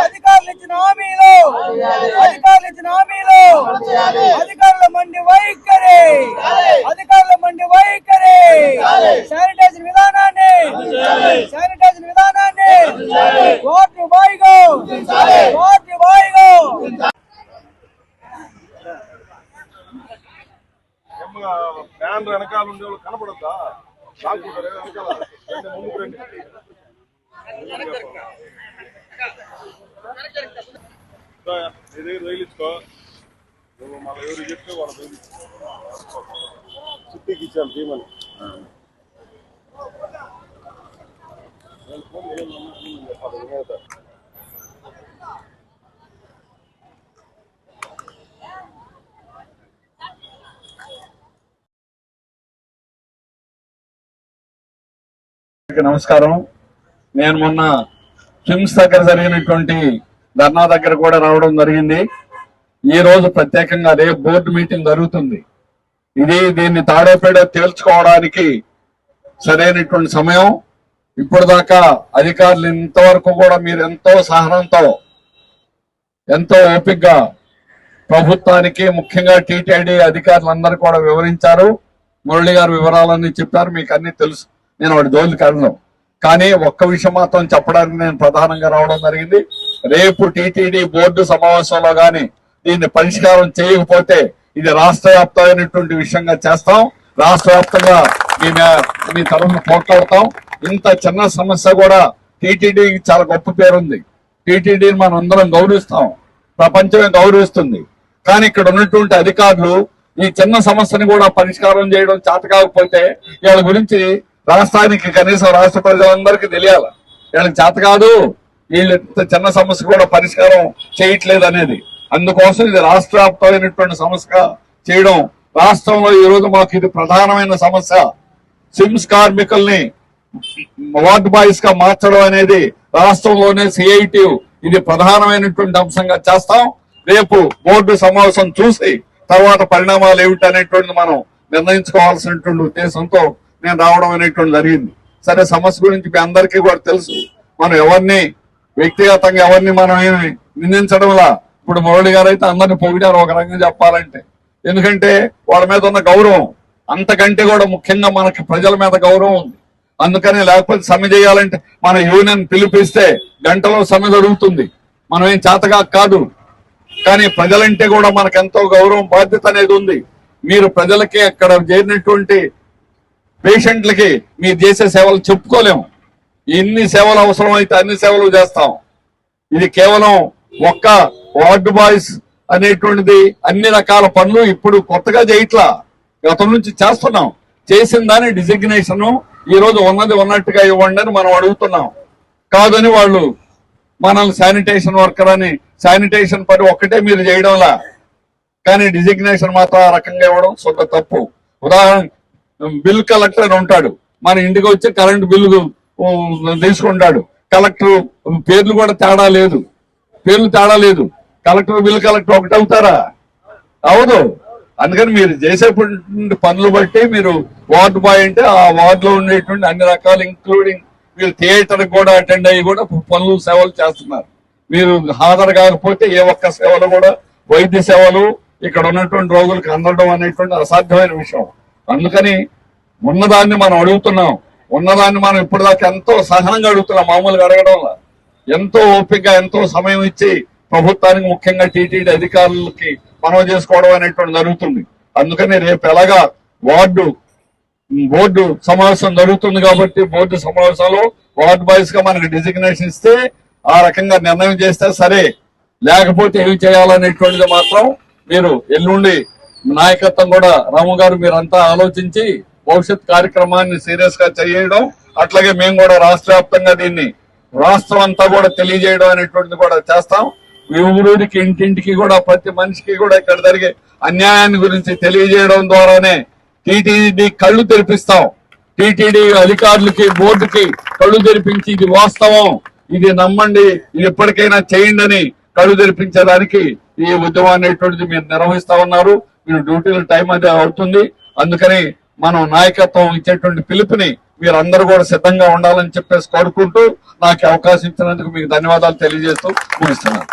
అధికారులు ఇచ్చిన హామీలు అధికారుల మండి వైఖరి శానిటైజర్ విధానాన్ని వాటర్ బాయ్గో బ్యాన్ వెనకాల ఉండే వాళ్ళు కనపడద్దా లాక్కుంటారు వెనకాల ముందుకు రండి రైలిచ్చుకో నువ్వు మళ్ళీ ఎవరు చెప్తే వాళ్ళు చిట్టికి ఇచ్చాను భీమని నమస్కారం. నేను మొన్న కిమ్స్ దగ్గర జరిగినటువంటి ధర్నా దగ్గర కూడా రావడం జరిగింది. ఈ రోజు ప్రత్యేకంగా రేపు బోర్డు మీటింగ్ జరుగుతుంది. దీన్ని తాడోపేడో తేల్చుకోవడానికి సరైనటువంటి సమయం. ఇప్పుడు దాకా అధికారులు ఇంతవరకు కూడా మీరు ఎంతో సహనంతో ఎంతో ఓపికగా ప్రభుత్వానికి ముఖ్యంగా టీటీడీ అధికారులందరూ కూడా వివరించారు. మురళి గారు వివరాలన్నీ చెప్పారు, మీకు అన్ని తెలుసు. నేను వాడి జోలికి వెళ్ళను. కానీ ఒక్క విషయం మాత్రం చెప్పడానికి నేను ప్రధానంగా రావడం జరిగింది. రేపు టీటీడీ బోర్డు సమావేశంలో గాని దీన్ని పరిష్కారం చేయకపోతే ఇది రాష్ట్ర వ్యాప్తమైనటువంటి విషయంగా చేస్తాం. రాష్ట్ర వ్యాప్తంగా మీ తరఫున పోట్లాడతాం. ఇంత చిన్న సమస్య కూడా టీటీడీకి చాలా గొప్ప పేరుంది. టీటీడీని మనం అందరం గౌరవిస్తాం, ప్రపంచమే గౌరవిస్తుంది. కానీ ఇక్కడ ఉన్నటువంటి అధికారులు ఈ చిన్న సమస్యని కూడా పరిష్కారం చేయడం చేత కాకపోతే వీళ్ళ గురించి రాష్ట్రానికి కనీసం రాష్ట్ర ప్రజలందరికీ తెలియాలి. వీళ్ళకి చేత కాదు, వీళ్ళు చిన్న సమస్య కూడా పరిష్కారం చేయట్లేదు అనేది. అందుకోసం ఇది రాష్ట్ర వ్యాప్తమైనటువంటి సమస్య చేయడం. రాష్ట్రంలో ఈ రోజు మాకు ఇది ప్రధానమైన సమస్య. సిమ్స్ కార్మికుల్ని వార్డ్ బాయ్స్ గా మార్చడం అనేది రాష్ట్రంలోనే సిఐటియు ఇది ప్రధానమైనటువంటి అంశంగా చేస్తాం. రేపు బోర్డు సమావేశం చూసి తర్వాత పరిణామాలు ఏమిటనేటువంటిది మనం నిర్ణయించుకోవాల్సినటువంటి ఉద్దేశంతో నేను రావడం అనేటువంటి జరిగింది. సరే, సమస్య గురించి మీ అందరికీ కూడా తెలుసు. మనం ఎవరిని వ్యక్తిగతంగా ఎవరిని మనం ఏమి నిందించడంలా. ఇప్పుడు మురళి గారు అయితే అందరిని పొగిడారు ఒక రకంగా చెప్పాలంటే. ఎందుకంటే వాళ్ళ మీద ఉన్న గౌరవం అంతకంటే కూడా ముఖ్యంగా మనకి ప్రజల మీద గౌరవం ఉంది. అందుకని లేకపోతే సమ్మె చేయాలంటే మన యూనియన్ పిలిపిస్తే గంటలో సమ్మె జరుగుతుంది. మనం ఏం చేతగా కాదు. కానీ ప్రజలంటే కూడా మనకు ఎంతో గౌరవం బాధ్యత అనేది ఉంది. మీరు ప్రజలకి అక్కడ చేరినటువంటి పేషెంట్లకి మీరు చేసే సేవలు చెప్పుకోలేము. ఎన్ని సేవలు అవసరం అయితే అన్ని సేవలు చేస్తాం. ఇది కేవలం ఒక్క వార్డు బాయ్స్ అనేటువంటిది అన్ని రకాల పనులు ఇప్పుడు కొత్తగా చేయట్లా, గతం నుంచి చేస్తున్నాం. చేసిన దాని డిజిగ్నేషన్ ఈ రోజు ఉన్నది ఉన్నట్టుగా ఇవ్వండి అని మనం అడుగుతున్నాం. కాదని వాళ్ళు మనల్ని శానిటేషన్ వర్కర్ అని శానిటేషన్ పని ఒక్కటే మీరు చేయడంలా, కానీ డిజిగ్నేషన్ మాత్రం ఆ రకంగా ఇవ్వడం సొంత తప్పు. ఉదాహరణ బిల్ కలెక్టర్ అని ఉంటాడు, మన ఇంటికి వచ్చి కరెంటు బిల్లు తీసుకుంటాడు. కలెక్టర్ పేర్లు కూడా తేడా లేదు, కలెక్టర్ బిల్ కలెక్టర్ ఒకటి అవుతారా? అవదు. అందుకని మీరు చేసేటువంటి పనులు బట్టి మీరు వార్డు బాయ్ అంటే ఆ వార్డులో ఉండేటువంటి అన్ని రకాలు ఇంక్లూడింగ్ మీరు థియేటర్ కూడా అటెండ్ అయ్యి కూడా పనులు సేవలు చేస్తున్నారు. మీరు హాజరు కాకపోతే ఏ ఒక్క సేవలు కూడా వైద్య సేవలు ఇక్కడ ఉన్నటువంటి రోగులకు అందడం అనేటువంటి అసాధ్యమైన విషయం. అందుకని ఉన్నదాన్ని మనం అడుగుతున్నాం. ఉన్నదాన్ని మనం ఇప్పుడు దాకా ఎంతో సహనంగా అడుగుతున్నాం. మామూలుగా అడగడంలో ఎంతో ఓపికగా ఎంతో సమయం ఇచ్చి ప్రభుత్వానికి ముఖ్యంగా టీటీడీ అధికారులకి మనవి చేసుకోవడం అనేటువంటి జరుగుతుంది. అందుకని రేపు ఎలాగా బోర్డు సమావేశం జరుగుతుంది కాబట్టి బోర్డు సమావేశంలో వార్డు బాయ్స్ గా మనకి డిజిగ్నేషన్ ఇస్తే ఆ రకంగా నిర్ణయం చేస్తే సరే, లేకపోతే ఏమి చేయాలనేటువంటిది మాత్రం మీరు ఎల్లుండి నాయకత్వం కూడా రాము గారు మీరంతా ఆలోచించి భవిష్యత్ కార్యక్రమాన్ని సీరియస్ గా చేయడం, అట్లాగే మేము కూడా రాష్ట్ర వ్యాప్తంగా దీన్ని రాష్ట్రం అంతా కూడా తెలియజేయడం అనేటువంటిది కూడా చేస్తాం. ఊరికి ఇంటింటికి కూడా ప్రతి మనిషికి కూడా ఇక్కడ జరిగే అన్యాయాన్ని గురించి తెలియజేయడం ద్వారానే టీటీడీ కళ్ళు తెరిపిస్తాం. టీటీడీ అధికారులకి బోర్డుకి కళ్ళు తెరిపించి ఇది వాస్తవం, ఇది నమ్మండి, ఇది ఎప్పటికైనా చేయండి అని కళ్ళు తెరిపించడానికి ఈ ఉద్యమం అనేటువంటిది మీరు నిర్వహిస్తా ఉన్నారు. మీరు డ్యూటీల టైం అది అవుతుంది. అందుకని మనం నాయకత్వం ఇచ్చేటువంటి పిలుపుని మీరందరూ కూడా సిద్ధంగా ఉండాలని చెప్పేసి కోరుకుంటూ నాకు అవకాశం ఇచ్చినందుకు మీకు ధన్యవాదాలు తెలియజేస్తూ ముగిస్తున్నాను.